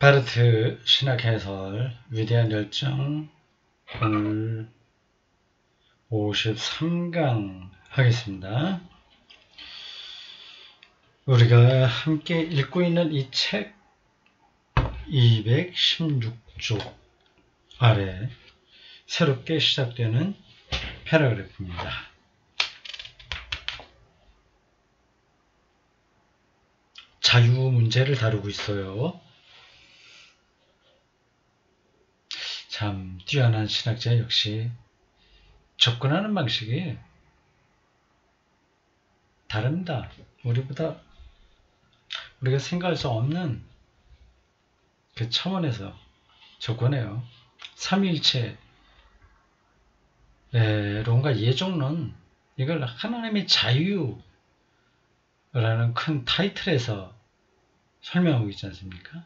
바르트 신학해설 위대한 열정 오늘 53강 하겠습니다. 우리가 함께 읽고 있는 이 책 216쪽 아래 새롭게 시작되는 패러그래프입니다. 자유 문제를 다루고 있어요. 참 뛰어난 신학자 역시 접근하는 방식이 다릅니다. 우리가 생각할 수 없는 그 차원에서 접근해요. 삼위일체론과 예정론, 이걸 하나님의 자유라는 큰 타이틀에서 설명하고 있지 않습니까?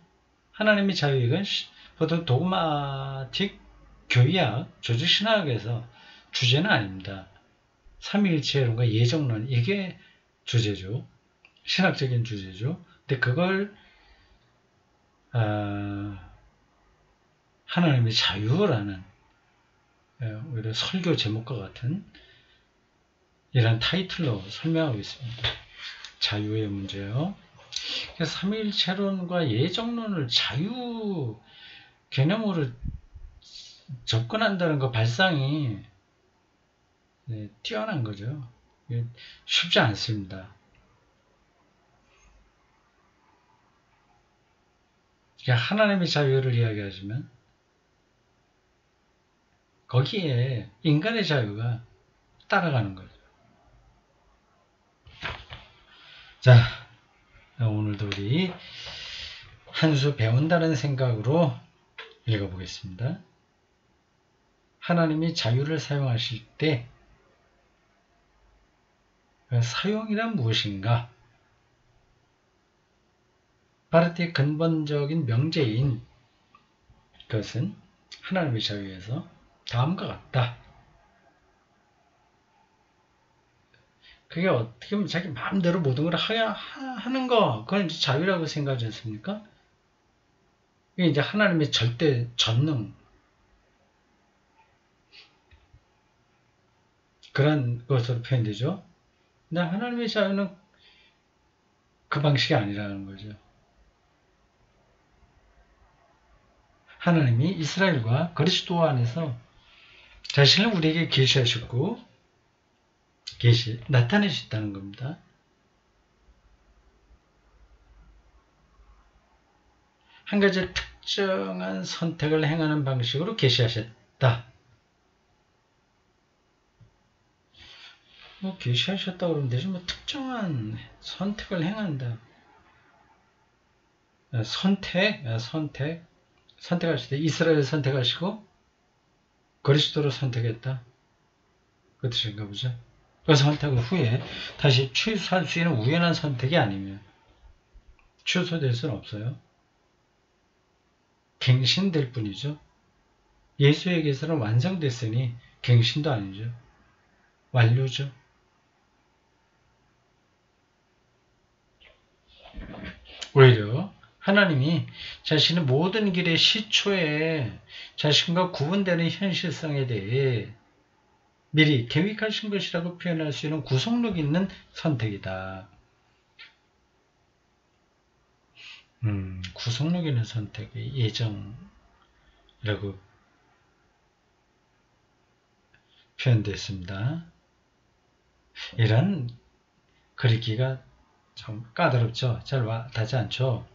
하나님의 자유, 이건 보통 도그마틱 교리학, 조직신학에서 주제는 아닙니다. 삼위일체론과 예정론, 이게 주제죠. 신학적인 주제죠. 근데 그걸 하나님의 자유라는 오히려 설교 제목과 같은 이런 타이틀로 설명하고 있습니다. 자유의 문제요. 삼위일체론과 예정론을 자유 개념으로 접근한다는 그 발상이 뛰어난 거죠. 쉽지 않습니다. 하나님의 자유를 이야기하지만 거기에 인간의 자유가 따라가는 거죠. 자, 오늘도 우리 한 수 배운다는 생각으로 읽어보겠습니다. 하나님이 자유를 사용하실 때 사용이란 무엇인가? 바르트의 근본적인 명제인 것은 하나님의 자유에서 다음과 같다. 그게 어떻게 보면 자기 마음대로 모든 걸 하는 거, 그건 이제 자유라고 생각하지 않습니까? 이게 이제 하나님의 절대 전능, 그런 것으로 표현되죠. 근데 하나님의 자유는 그 방식이 아니라는 거죠. 하나님이 이스라엘과 그리스도 안에서 자신을 우리에게 계시하셨고 나타내셨다는 겁니다. 한 가지 특정한 선택을 행하는 방식으로 계시하셨다. 계시하셨다 그러면 되지, 특정한 선택을 행한다. 선택하실 때 이스라엘을 선택하시고 그리스도를 선택했다. 그 뜻인가 보죠. 그 선택 후에 다시 취소할 수 있는 우연한 선택이 아니면 취소될 수는 없어요. 갱신될 뿐이죠. 예수에게서는 완성됐으니 갱신도 아니죠. 완료죠. 오히려 하나님이 자신의 모든 길의 시초에 자신과 구분되는 현실성에 대해 미리 계획하신 것이라고 표현할 수 있는 구속력 있는 선택이다. 구속력 있는 선택이 예정이라고 표현됐습니다. 이런 그리기가 좀 까다롭죠. 잘 와닿지 않죠.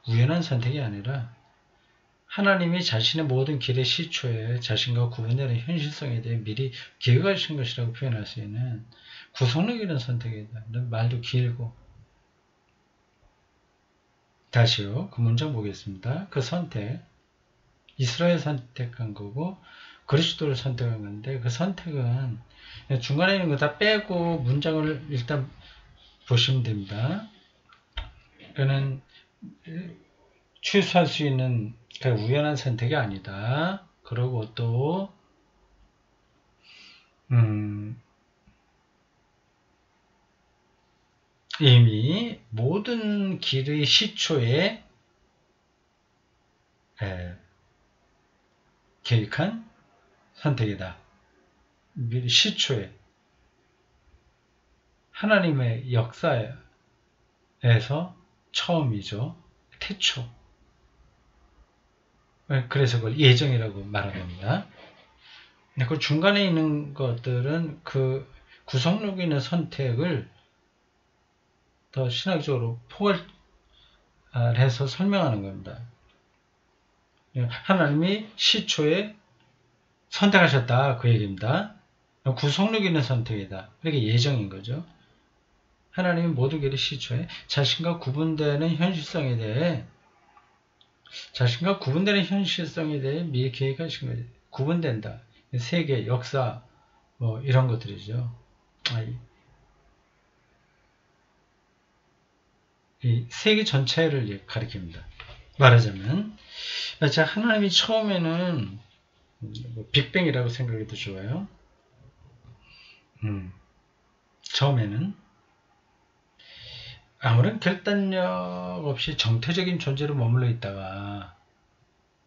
우연한 선택이 아니라 하나님이 자신의 모든 길의 시초에 자신과 구분되는 현실성에 대해 미리 계획하신 것이라고 표현할 수 있는 구속력 있는 선택이다. 말도 길고. 다시요. 그 문장 보겠습니다. 그 선택, 이스라엘 선택한 거고 그리스도를 선택한 건데, 그 선택은 중간에 있는 거 다 빼고 문장을 일단 보시면 됩니다. 그는 취소할 수 있는 우연한 선택이 아니다. 그리고 또 이미 모든 길의 시초에 계획한 선택이다. 시초에 하나님의 역사에서 처음이죠. 태초. 그래서 그걸 예정이라고 말한 겁니다. 그 중간에 있는 것들은 그 구속력 있는 선택을 더 신학적으로 포괄해서 설명하는 겁니다. 하나님이 시초에 선택하셨다 그 얘기입니다. 구속력 있는 선택이다. 이렇게 예정인 거죠. 하나님이 모든 길의 시초에 자신과 구분되는 현실성에 대해 미리 계획하신 거죠. 구분된다. 세계, 역사, 뭐 이런 것들이죠. 이 세계 전체를 가리킵니다. 말하자면 자, 하나님이 처음에는 빅뱅이라고 생각해도 좋아요. 처음에는 아무런 결단력 없이 정태적인 존재로 머물러 있다가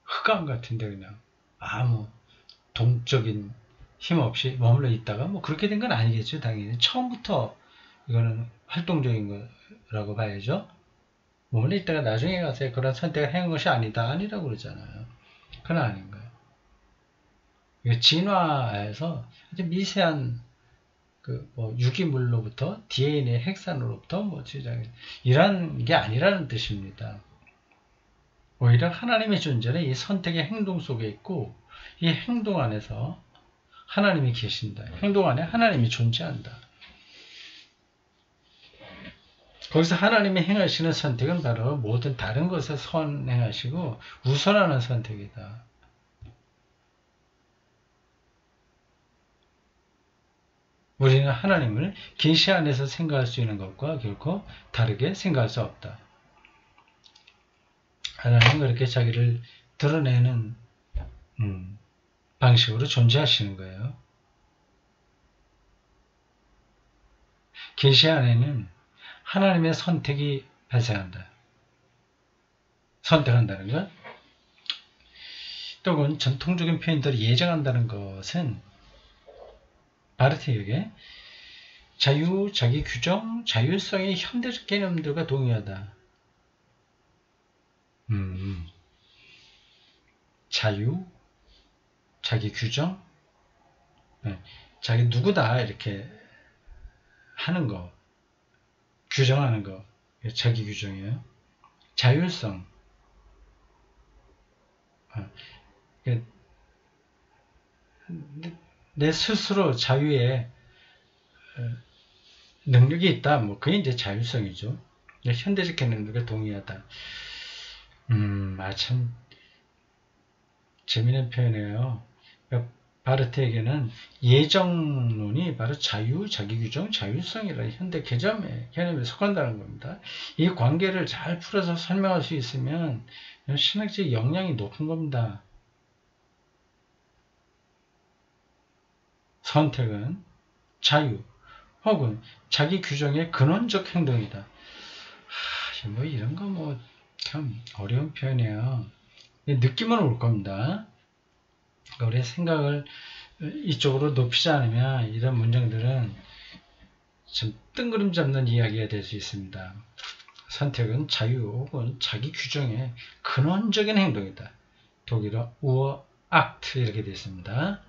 흑암 같은데 그냥 아무 동적인 힘 없이 머물러 있다가 뭐 그렇게 된 건 아니겠죠. 당연히 처음부터 이거는 활동적인 거라고 봐야죠. 머물러 있다가 나중에 가서 그런 선택을 한 것이 아니라고 그러잖아요. 그건 아닌 거예요. 이거 진화에서 아주 미세한 유기물로부터 DNA 핵산으로부터 이런 게 아니라는 뜻입니다. 오히려 하나님의 존재는 이 선택의 행동 속에 있고 이 행동 안에서 하나님이 계신다. 행동 안에 하나님이 존재한다. 거기서 하나님이 행하시는 선택은 바로 모든 다른 것에 선행하시고 우선하는 선택이다. 우리는 하나님을 계시 안에서 생각할 수 있는 것과 결코 다르게 생각할 수 없다. 하나님은 그렇게 자기를 드러내는 방식으로 존재하시는 거예요. 계시 안에는 하나님의 선택이 발생한다. 선택한다는 것. 또는 전통적인 표현대로 예정한다는 것은 바르트에게 자유, 자기 규정, 자율성의 현대적 개념들과 동의하다. 자유, 자기 규정, 자기 누구다 이렇게 하는 거, 규정하는 거, 자기 규정이에요. 자율성, 내 스스로 자유에 능력이 있다. 뭐 그게 이제 자율성이죠. 현대적 개념들과 동의하다. 참 재미있는 표현이에요. 바르트에게는 예정론이 바로 자유, 자기규정, 자율성이라는 현대 개념에 속한다는 겁니다. 이 관계를 잘 풀어서 설명할 수 있으면 신학적 역량이 높은 겁니다. 선택은 자유 혹은 자기 규정의 근원적 행동이다. 뭐 이런 거 참 어려운 표현이에요. 느낌은 올 겁니다. 우리의 생각을 이쪽으로 높이지 않으면 이런 문장들은 좀 뜬구름 잡는 이야기가 될 수 있습니다. 선택은 자유 혹은 자기 규정의 근원적인 행동이다. 독일어 우어 악트 이렇게 되어 있습니다.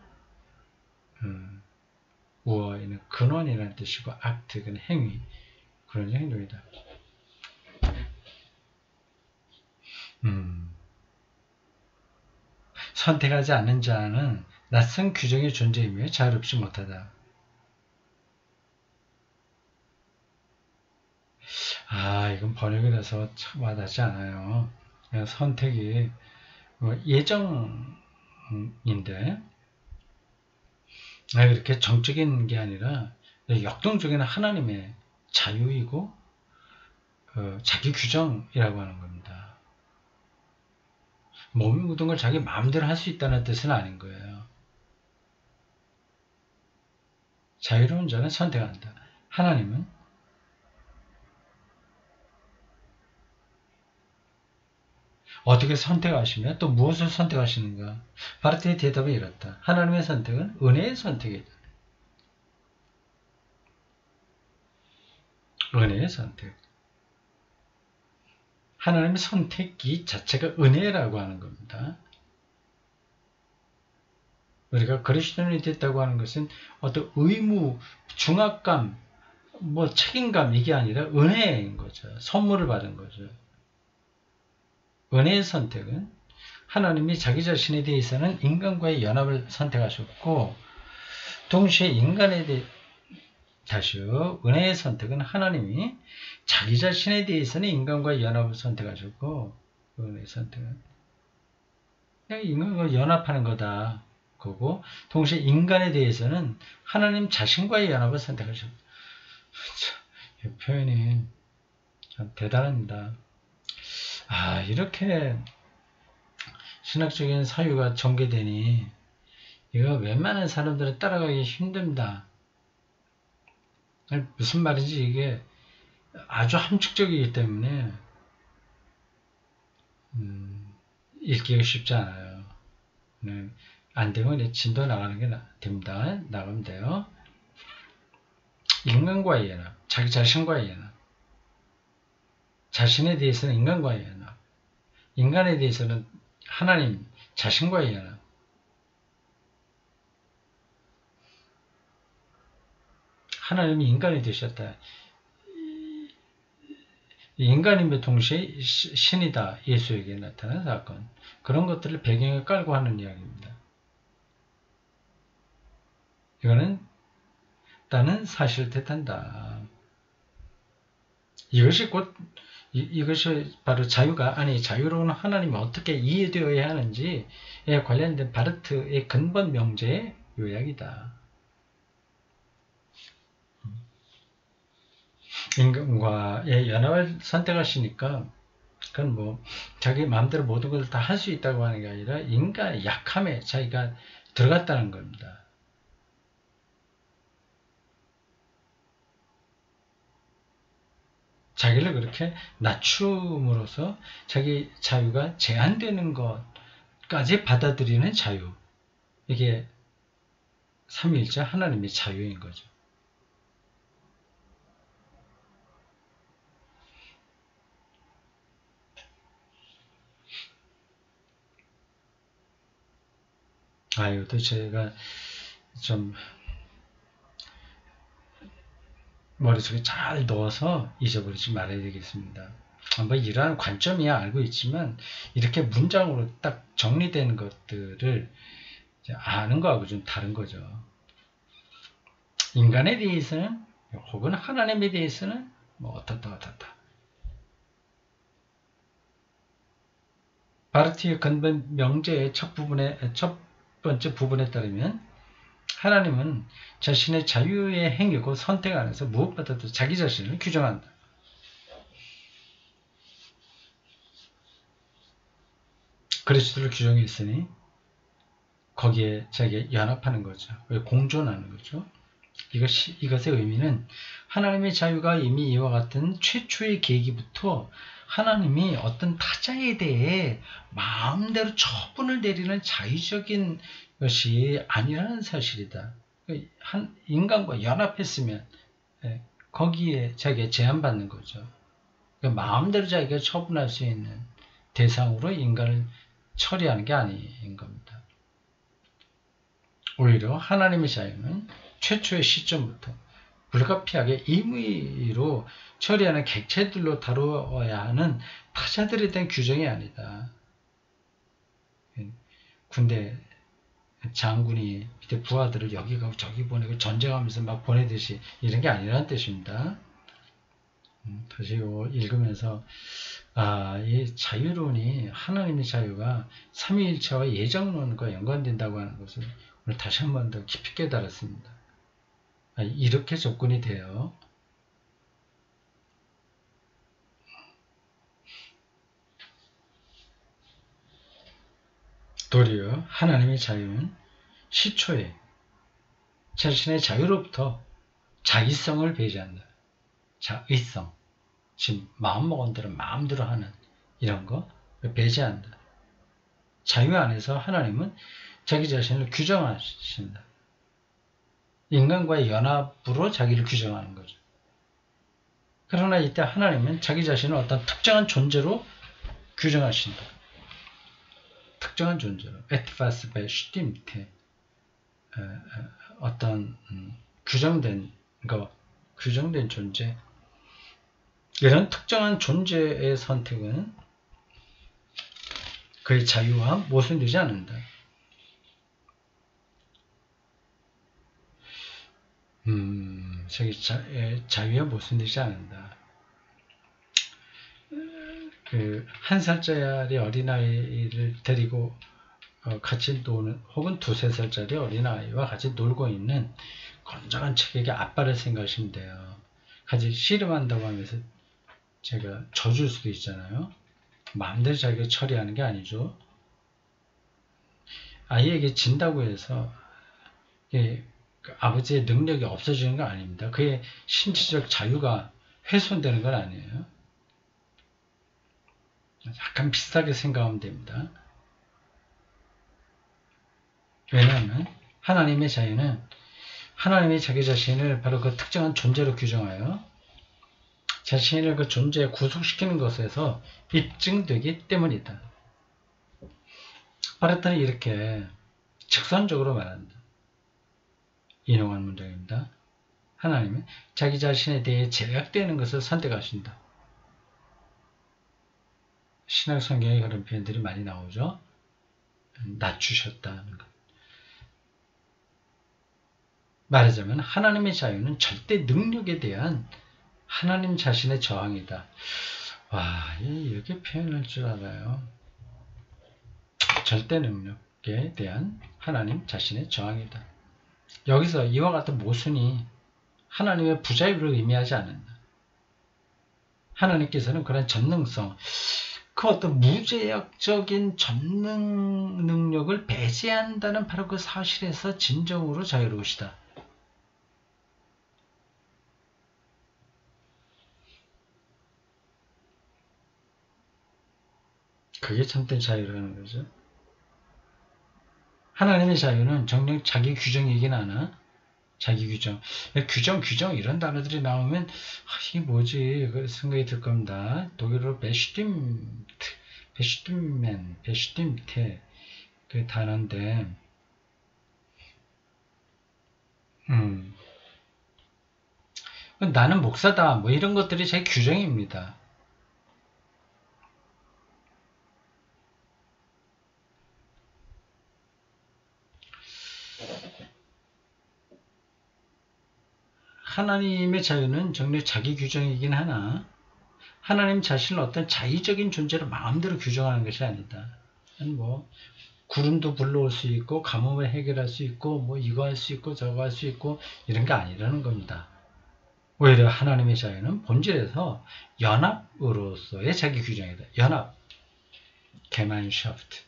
우어에는 근원이라는 뜻이고 악트는 행위, 그런 행동이다. 선택하지 않는 자는 낯선 규정의 존재이며 자유롭지 못하다. 이건 번역이 돼서 참 와닿지 않아요. 선택이 예정인데 그렇게 정적인 게 아니라 역동적인 하나님의 자유이고 자기 규정이라고 하는 겁니다. 몸이 묻은 걸 자기 마음대로 할 수 있다는 뜻은 아닌 거예요. 자유로운 자는 선택한다. 하나님은 어떻게 선택하시며 또 무엇을 선택하시는가? 바르트의 대답은 이렇다. 하나님의 선택은 은혜의 선택이다. 은혜의 선택. 하나님의 선택이 자체가 은혜라고 하는 겁니다. 우리가 그리스도인이 됐다고 하는 것은 어떤 의무, 중압감, 책임감 이게 아니라 은혜인 거죠. 선물을 받은 거죠. 은혜의 선택은 하나님이 자기 자신에 대해서는 인간과의 연합을 선택하셨고 동시에 인간에 대해 다시요. 은혜의 선택은 하나님이 자기 자신에 대해서는 인간과의 연합을 선택하셨고 은혜의 선택은 그냥 인간과 연합하는 거다. 거고 동시에 인간에 대해서는 하나님 자신과의 연합을 선택하셨다. 이 표현이 참 대단합니다. 이렇게 신학적인 사유가 전개되니 이거 웬만한 사람들은 따라가기 힘듭니다. 무슨 말인지 이게 아주 함축적이기 때문에 읽기가 쉽지 않아요. 안 되면 진도 나가는 게 됩니다. 나가면 돼요. 인간과의 연합, 자기 자신과의 연합, 자신에 대해서는 인간과의 연합, 인간에 대해서는 하나님 자신과의 연합. 하나님이 인간이 되셨다. 인간임에 동시에 신이다. 예수에게 나타난 사건. 그런 것들을 배경에 깔고 하는 이야기입니다. 이거는 나는 사실 뜻한다. 이것이 바로 자유로운 하나님이 어떻게 이해되어야 하는지에 관련된 바르트의 근본 명제의 요약이다. 인간과의 연합을 선택하시니까 그건 자기 마음대로 모든 것을 다 할 수 있다고 하는 게 아니라 인간의 약함에 자기가 들어갔다는 겁니다. 자기를 그렇게 낮춤으로써 자기 자유가 제한되는 것까지 받아들이는 자유. 이게 삼위일체 하나님의 자유인 거죠. 이것도 제가 좀 머릿속에 잘 넣어서 잊어버리지 말아야 되겠습니다. 이러한 관점이야 알고 있지만 이렇게 문장으로 딱 정리되는 것들을 아는 거하고 좀 다른 거죠. 인간에 대해서는 혹은 하나님에 대해서는 어떻다. 바르티의 근본 명제의 첫 번째 부분에 따르면 하나님은 자신의 자유의 행위고 선택 안에서 무엇보다도 자기 자신을 규정한다. 그리스도를 규정했으니 거기에 자기가 연합하는 거죠. 공존하는 거죠. 이것의 의미는 하나님의 자유가 이미 이와 같은 최초의 계기부터 하나님이 어떤 타자에 대해 마음대로 처분을 내리는 자유적인 것이 아니라는 사실이다. 인간과 연합했으면 거기에 자기가 제한받는 거죠. 마음대로 자기가 처분할 수 있는 대상으로 인간을 처리하는 게 아닌 겁니다. 오히려 하나님의 자유는 최초의 시점부터 불가피하게 임의로 처리하는 객체들로 다루어야 하는 타자들에 대한 규정이 아니다. 군대 장군이 밑에 부하들을 여기 가고 저기 보내고 전쟁하면서 막 보내듯이 이런 게 아니라는 뜻입니다. 다시 읽으면서 이 자유론이 하나님의 자유가 삼위일체와 예정론과 연관된다고 하는 것을 오늘 다시 한 번 더 깊이 깨달았습니다. 이렇게 접근이 돼요. 도리어 하나님의 자유는 시초에 자신의 자유로부터 자의성을 배제한다. 자의성, 지금 마음먹은 대로 마음대로 하는 이런 거, 배제한다. 자유 안에서 하나님은 자기 자신을 규정하신다. 인간과의 연합으로 자기를 규정하는 거죠. 그러나 이때 하나님은 자기 자신을 어떤 특정한 존재로 규정하신다. 특정한 존재로. etwas bestimmte. 어떤 규정된 존재. 이런 특정한 존재의 선택은 그의 자유와 모순되지 않는다. 자기 자유에 모순되지 않는다. 그 한 살짜리 어린아이를 데리고 같이 노는, 혹은 두세 살짜리 어린아이와 같이 놀고 있는 건장한 체격의 아빠를 생각하시면 돼요. 같이 씨름한다고 하면서 제가 져줄 수도 있잖아요. 마음대로 자기가 처리하는 게 아니죠. 아이에게 진다고 해서 그 아버지의 능력이 없어지는 건 아닙니다. 그의 신체적 자유가 훼손되는 건 아니에요. 약간 비슷하게 생각하면 됩니다. 왜냐하면 하나님의 자유는 하나님이 자기 자신을 바로 그 특정한 존재로 규정하여 자신을 그 존재에 구속시키는 것에서 입증되기 때문이다. 바르타는 이렇게 직선적으로 말한다. 인용한 문장입니다. 하나님은 자기 자신에 대해 제약되는 것을 선택하신다. 신약 성경에 그런 표현들이 많이 나오죠. 낮추셨다는 것. 말하자면 하나님의 자유는 절대 능력에 대한 하나님 자신의 저항이다. 와, 이렇게 표현할 줄 알아요. 절대 능력에 대한 하나님 자신의 저항이다. 여기서 이와 같은 모순이 하나님의 부자유를 의미하지 않는다. 하나님께서는 그런 전능성, 그 어떤 무제약적인 전능 능력을 배제한다는 바로 그 사실에서 진정으로 자유로우시다. 그게 참된 자유라는 거죠. 하나님의 자유는 정녕 자기 규정이긴 하나, 자기 규정, 규정 이런 단어들이 나오면 이게 뭐지? 그 생각이 들 겁니다. 독일어로 베슈팀테 그 단어인데, 나는 목사다, 뭐 이런 것들이 제 규정입니다. 하나님의 자유는 정말 자기 규정이긴 하나 하나님 자신을 어떤 자의적인 존재로 마음대로 규정하는 것이 아니다. 뭐 구름도 불러올 수 있고 가뭄을 해결할 수 있고 뭐 이거 할 수 있고 저거 할 수 있고 이런 게 아니라는 겁니다. 오히려 하나님의 자유는 본질에서 연합으로서의 자기 규정이다. 연합, Gemeinschaft,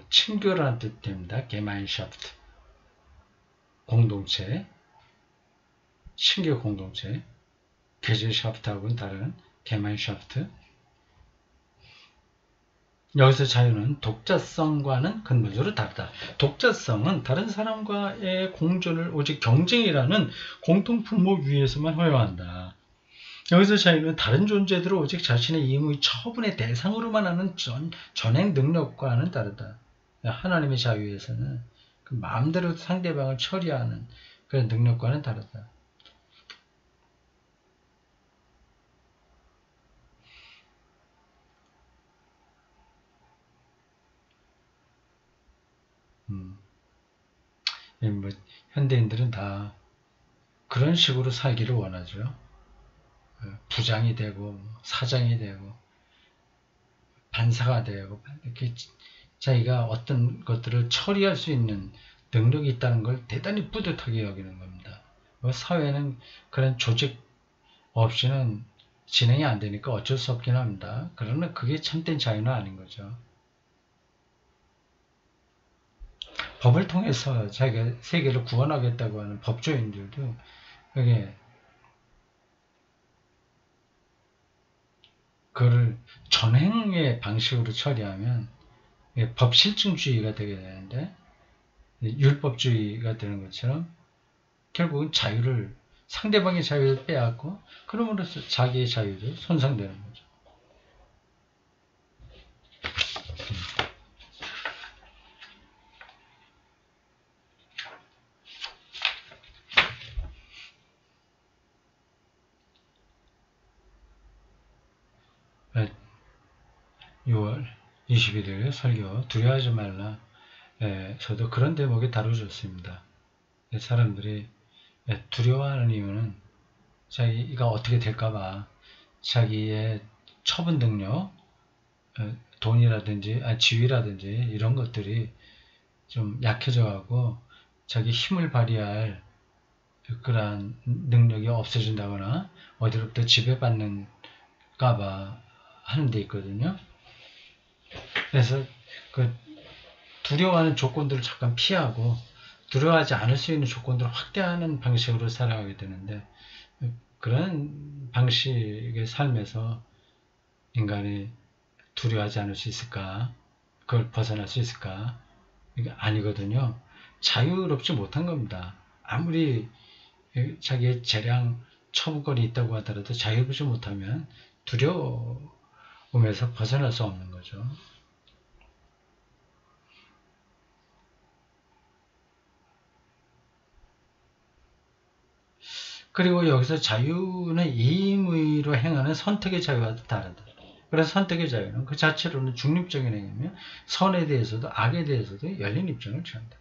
친교라는 뜻입니다. Gemeinschaft, 공동체, 신교 공동체, 게제샤프트하고는 다른 게만샤프트. 여기서 자유는 독자성과는 근본적으로 다르다. 독자성은 다른 사람과의 공존을 오직 경쟁이라는 공통품목 위에서만 허용한다. 여기서 자유는 다른 존재들을 오직 자신의 임의 처분의 대상으로만 하는 전행 능력과는 다르다. 하나님의 자유에서는 그 마음대로 상대방을 처리하는 그런 능력과는 다르다. 뭐 현대인들은 다 그런 식으로 살기를 원하죠. 부장이 되고 사장이 되고 반사가 되고 이렇게 자기가 어떤 것들을 처리할 수 있는 능력이 있다는 걸 대단히 뿌듯하게 여기는 겁니다. 사회는 그런 조직 없이는 진행이 안 되니까 어쩔 수 없긴 합니다. 그러나 그게 참된 자유는 아닌 거죠. 법을 통해서 자기가 세계를 구원하겠다고 하는 법조인들도 그게 그거를 전행의 방식으로 처리하면 법실증주의가 되게 되는데 율법주의가 되는 것처럼 결국은 자유를 상대방의 자유를 빼앗고 그럼으로써 자기의 자유도 손상되는 거죠. 네, 6월 21일 설교 두려워하지 말라. 저도 그런 대목에 다뤄줬습니다. 사람들이 두려워하는 이유는 자기가 어떻게 될까봐 자기의 처분 능력, 돈이라든지 지위라든지 이런 것들이 좀 약해져가고 자기 힘을 발휘할 그러한 능력이 없어진다거나 어디로부터 지배받는가봐 하는 데 있거든요. 그래서 그 두려워하는 조건들을 잠깐 피하고 두려워하지 않을 수 있는 조건들을 확대하는 방식으로 살아가게 되는데 그런 방식의 삶에서 인간이 두려워하지 않을 수 있을까? 그걸 벗어날 수 있을까? 이게 아니거든요. 자유롭지 못한 겁니다. 아무리 자기의 재량, 처부권이 있다고 하더라도 자유롭지 못하면 두려움에서 벗어날 수 없는 거죠. 그리고 여기서 자유는 임의로 행하는 선택의 자유와도 다르다. 그래서 선택의 자유는 그 자체로는 중립적인 행위며 선에 대해서도 악에 대해서도 열린 입장을 취한다.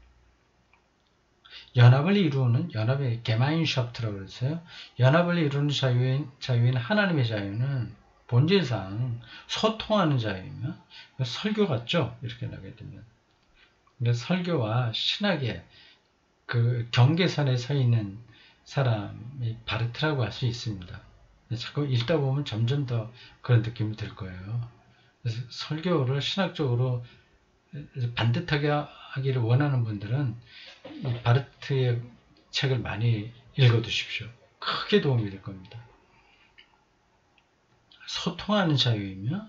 연합을 이루는 연합의 게마인샤프트라고 그랬어요. 연합을 이루는 자유인 하나님의 자유는 본질상 소통하는 자유이며 설교 같죠. 이렇게 나게 되면. 근데 설교와 신학의 그 경계선에 서 있는 사람이 바르트라고 할 수 있습니다. 자꾸 읽다 보면 점점 더 그런 느낌이 들 거예요. 그래서 설교를 신학적으로 반듯하게 하기를 원하는 분들은 이 바르트의 책을 많이 읽어두십시오. 크게 도움이 될 겁니다. 소통하는 자유이며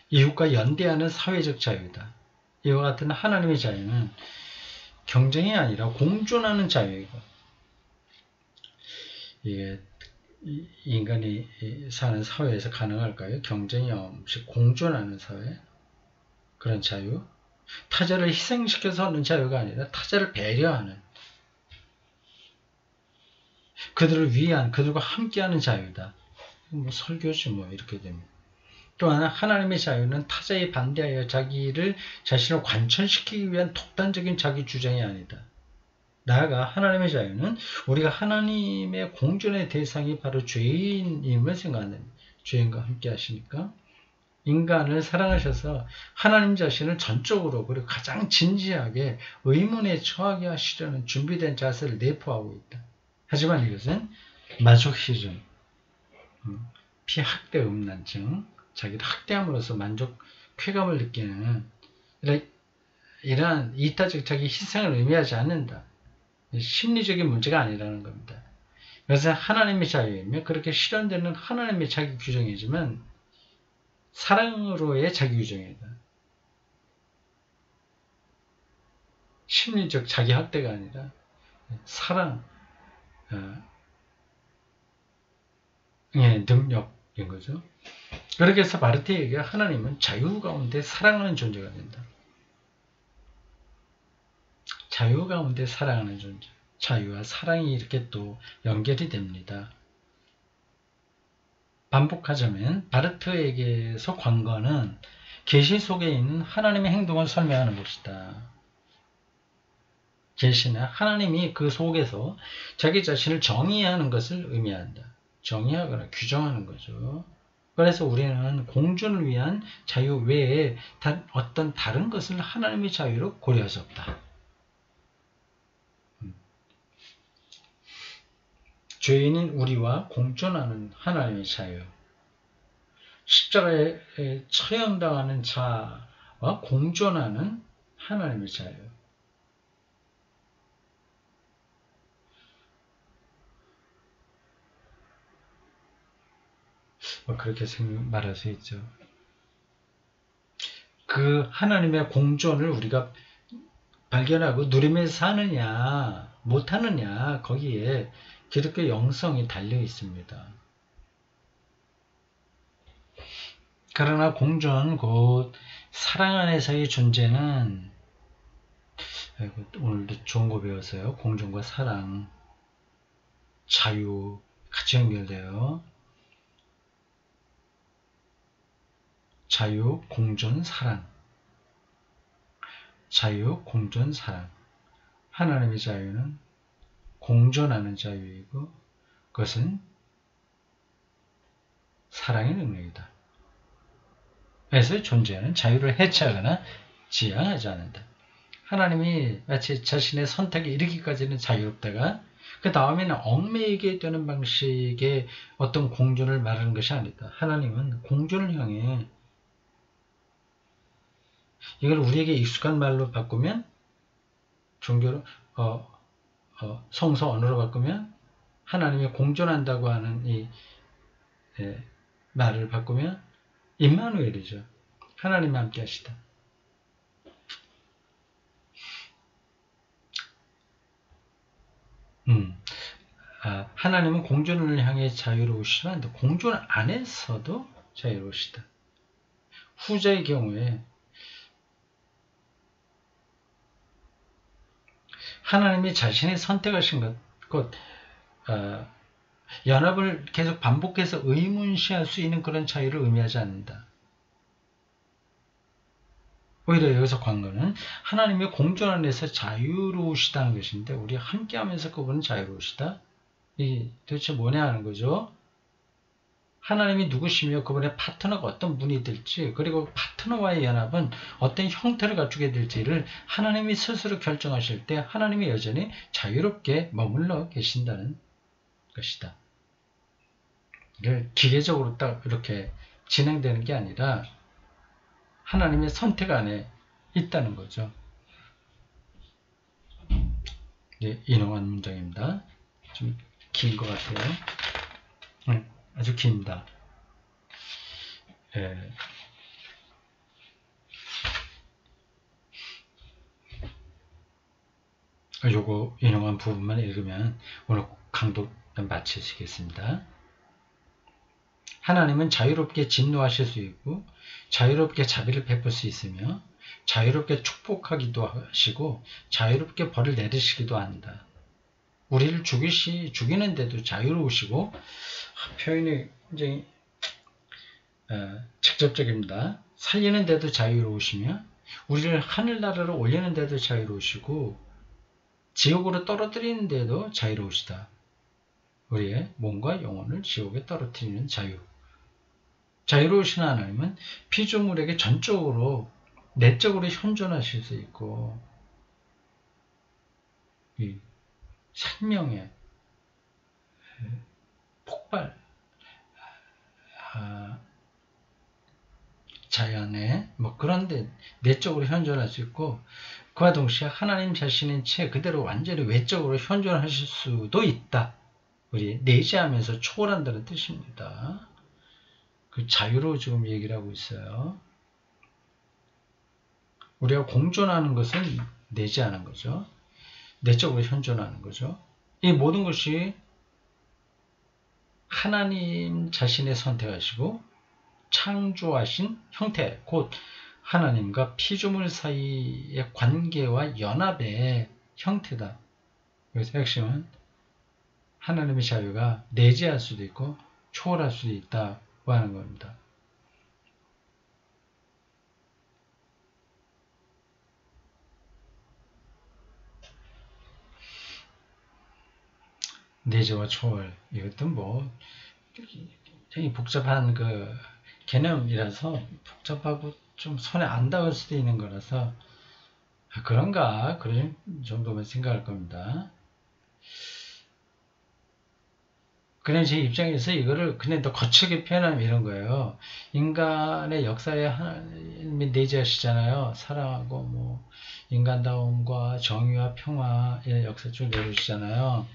이웃과 연대하는 사회적 자유다. 이와 같은 하나님의 자유는 경쟁이 아니라 공존하는 자유이고 이게 인간이 사는 사회에서 가능할까요? 경쟁이 없이 공존하는 사회? 그런 자유? 타자를 희생시켜서 하는 자유가 아니라 타자를 배려하는 그들을 위한 그들과 함께하는 자유다. 뭐 설교지 뭐 이렇게 됩니다. 또 하나 하나님의 자유는 타자에 반대하여 자신을 관철시키기 위한 독단적인 자기 주장이 아니다. 나아가 하나님의 자유는 우리가 하나님의 공존의 대상이 바로 죄인임을 생각하는 죄인과 함께 하시니까 인간을 사랑하셔서 하나님 자신을 전적으로 그리고 가장 진지하게 의문에 처하게 하시려는 준비된 자세를 내포하고 있다. 하지만 이것은 마조히즘, 피학대 음란증, 자기를 학대함으로써 쾌감을 느끼는 이러한 이타적 자기 희생을 의미하지 않는다. 심리적인 문제가 아니라는 겁니다. 그래서 하나님의 자유이며 그렇게 실현되는 하나님의 자기 규정이지만 사랑으로의 자기 규정이다. 심리적 자기 학대가 아니라 사랑의 능력인 거죠. 그렇게 해서 바르트에게 하나님은 자유 가운데 사랑하는 존재가 된다. 자유 가운데 사랑하는 존재. 자유와 사랑이 이렇게 또 연결이 됩니다. 반복하자면 바르트에게서 관건은 계시 속에 있는 하나님의 행동을 설명하는 것이다. 계시는 하나님이 그 속에서 자기 자신을 정의하는 것을 의미한다. 정의하거나 규정하는 거죠. 그래서 우리는 공존을 위한 자유 외에 어떤 다른 것을 하나님의 자유로 고려할 수 없다. 죄인인 우리와 공존하는 하나님의 자유. 십자가에 처형당하는 자와 공존하는 하나님의 자유. 뭐 그렇게 말할 수 있죠. 그 하나님의 공존을 우리가 발견하고 누리면서 사느냐 못하느냐 거기에 기독교 영성이 달려 있습니다. 그러나 공존 곧 사랑 안에서의 존재는 오늘도 좋은 거 배웠어요. 공존과 사랑, 자유 같이 연결돼요. 자유, 공존, 사랑. 자유, 공존, 사랑. 하나님의 자유는 공존하는 자유이고 그것은 사랑의 능력이다. 그래서 존재하는 자유를 해체하거나 지향하지 않는다. 하나님이 마치 자신의 선택에 이르기까지는 자유롭다가 그 다음에는 얽매이게 되는 방식의 어떤 공존을 말하는 것이 아니다. 하나님은 공존을 향해 이걸 우리에게 익숙한 말로 바꾸면 종교로 성서 언어로 바꾸면 하나님이 공존한다고 하는 이 말을 바꾸면 임마누엘이죠. 하나님이 함께 하시다. 하나님은 공존을 향해 자유로우시지만 공존 안에서도 자유로우시다. 후자의 경우에 하나님이 자신이 선택하신 것, 연합을 계속 반복해서 의문시할 수 있는 그런 자유를 의미하지 않는다. 오히려 여기서 관건은 하나님의 공존 안에서 자유로우시다는 것인데 우리 함께하면서 그분은 자유로우시다. 이게 도대체 뭐냐 하는 거죠. 하나님이 누구시며 그분의 파트너가 어떤 분이 될지 그리고 파트너와의 연합은 어떤 형태를 갖추게 될지를 하나님이 스스로 결정하실 때 하나님이 여전히 자유롭게 머물러 계신다는 것이다. 이걸 기계적으로 딱 이렇게 진행되는 게 아니라 하나님의 선택 안에 있다는 거죠. 네, 인용한 문장입니다. 좀 긴 것 같아요. 아주 깁니다. 요거 인용한 부분만 읽으면 오늘 강도 마치시겠습니다. 하나님은 자유롭게 진노하실 수 있고 자유롭게 자비를 베풀 수 있으며 자유롭게 축복하기도 하시고 자유롭게 벌을 내리시기도 한다. 우리를 죽이는데도 자유로우시고 표현이 굉장히 직접적입니다. 살리는데도 자유로우시며 우리를 하늘나라로 올리는데도 자유로우시고 지옥으로 떨어뜨리는데도 자유로우시다. 우리의 몸과 영혼을 지옥에 떨어뜨리는 자유. 자유로우신 하나님은 피조물에게 전적으로 내적으로 현존하실 수 있고 이 생명의 폭발 자연에 그런데 내적으로 현존할 수 있고 그와 동시에 하나님 자신인 채 그대로 완전히 외적으로 현존하실 수도 있다. 우리 내재하면서 초월한다는 뜻입니다. 그 자유로 지금 얘기를 하고 있어요. 우리가 공존하는 것은 내재하는 거죠. 내적으로 현존하는 거죠. 이 모든 것이 하나님 자신의 선택하시고 창조하신 형태, 곧 하나님과 피조물 사이의 관계와 연합의 형태다. 여기서 핵심은 하나님의 자유가 내재할 수도 있고 초월할 수도 있다고 하는 겁니다. 내재와 초월, 이것도 굉장히 복잡한 그 개념이라서 복잡하고 좀 손에 안 닿을 수도 있는 거라서 그런가 그런 정도만 생각할 겁니다. 그냥 제 입장에서 이거를 그냥 더 거칠게 표현하면 이런 거예요. 인간의 역사에 하나님이 내재하시잖아요. 사랑하고 인간다움과 정의와 평화의 역사 쭉 내려오시잖아요.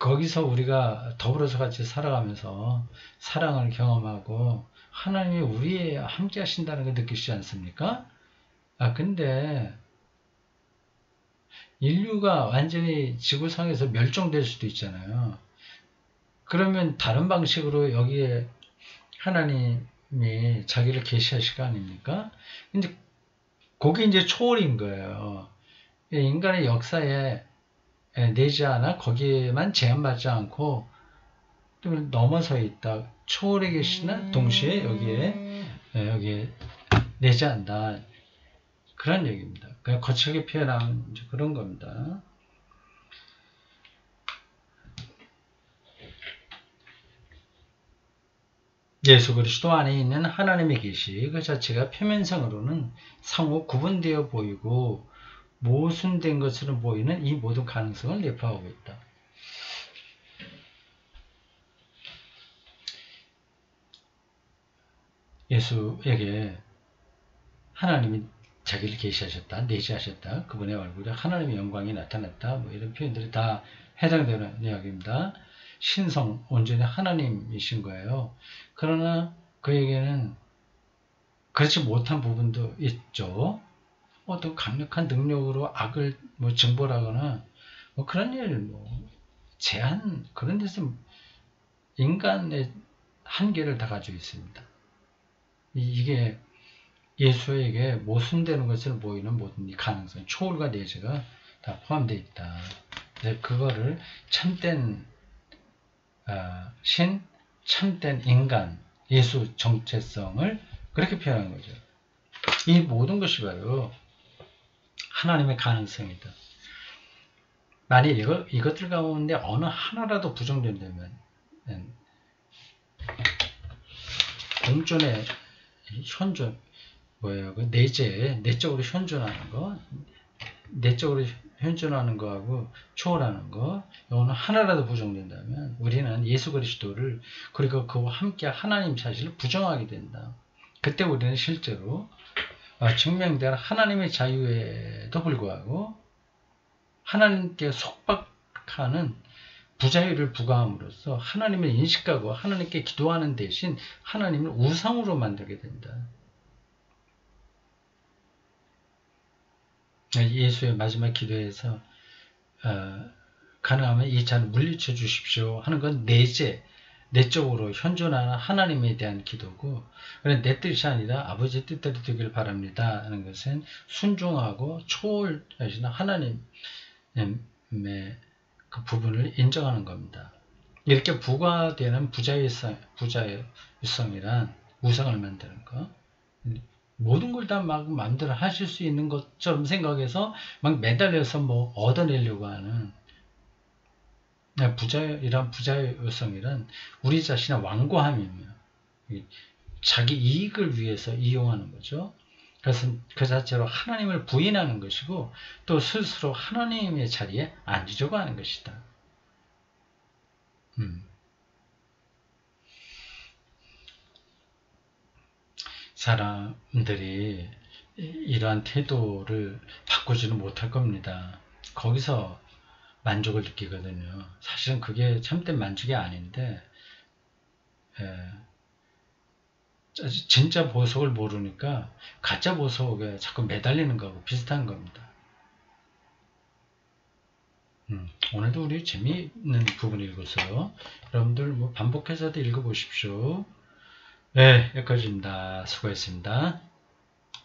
거기서 우리가 더불어서 같이 살아가면서 사랑을 경험하고 하나님이 우리에 함께 하신다는 걸 느끼시지 않습니까? 근데 인류가 완전히 지구상에서 멸종될 수도 있잖아요. 그러면 다른 방식으로 여기에 하나님이 자기를 계시하실 거 아닙니까? 근데 그게 이제 초월인 거예요. 인간의 역사에 내지 않아 거기에만 제한받지 않고 좀 넘어서 있다. 초월해 계시나 동시에 여기에 내지 않다. 그런 얘기입니다. 그냥 거칠게 표현한 그런 겁니다. 예수 그리스도 안에 있는 하나님의 계시 그 자체가 표면상으로는 상호 구분되어 보이고 모순된 것으로 보이는 이 모든 가능성을 내포하고 있다. 예수에게 하나님이 자기를 계시하셨다, 내시하셨다, 그분의 얼굴에 하나님의 영광이 나타났다, 뭐 이런 표현들이 다 해당되는 이야기입니다. 신성, 온전히 하나님이신 거예요. 그러나 그에게는 그렇지 못한 부분도 있죠. 어떤 강력한 능력으로 악을 증벌하거나 그런 일, 제한, 그런 데서 인간의 한계를 다 가지고 있습니다. 이게 예수에게 모순되는 것을 보이는 모든 이 가능성, 초월과 내재가 다 포함되어 있다. 그거를 참된 신, 참된 인간, 예수 정체성을 그렇게 표현한 거죠. 이 모든 것이 바로 하나님의 가능성이다. 만약 이것들 가운데 어느 하나라도 부정된다면 공존의 현존, 그 내적으로 현존하는 거, 내적으로 현존하는 거하고 초월하는 거, 이거는 하나라도 부정된다면 우리는 예수 그리스도를 그리고 그와 함께 하나님 자신을 부정하게 된다. 그때 우리는 실제로 증명된 하나님의 자유에도 불구하고 하나님께 속박하는 부자유를 부과함으로써 하나님을 인식하고 하나님께 기도하는 대신 하나님을 우상으로 만들게 된다. 예수의 마지막 기도에서 가능하면 이 잔을 물리쳐 주십시오 하는 건 내적으로 현존하는 하나님에 대한 기도고, 내 뜻이 아니라 아버지 뜻대로 되길 바랍니다 하는 것은 순종하고 초월하시는 하나님의 그 부분을 인정하는 겁니다. 이렇게 부과되는 부자유성이란 우상을 만드는 것, 모든 걸 다 막 마음대로 하실 수 있는 것처럼 생각해서 막 매달려서 얻어내려고 하는 이런 부자유성이란 우리 자신의 완고함이며 자기 이익을 위해서 이용하는 거죠. 그것은 그 자체로 하나님을 부인하는 것이고 또 스스로 하나님의 자리에 앉으려고 하는 것이다. 사람들이 이러한 태도를 바꾸지는 못할 겁니다. 거기서 만족을 느끼거든요. 사실은 그게 참된 만족이 아닌데 진짜 보석을 모르니까 가짜 보석에 자꾸 매달리는 거하고 비슷한 겁니다. 오늘도 우리 재미있는 부분을 읽었어요. 여러분들 반복해서도 읽어보십시오. 네, 여기까지입니다. 수고했습니다.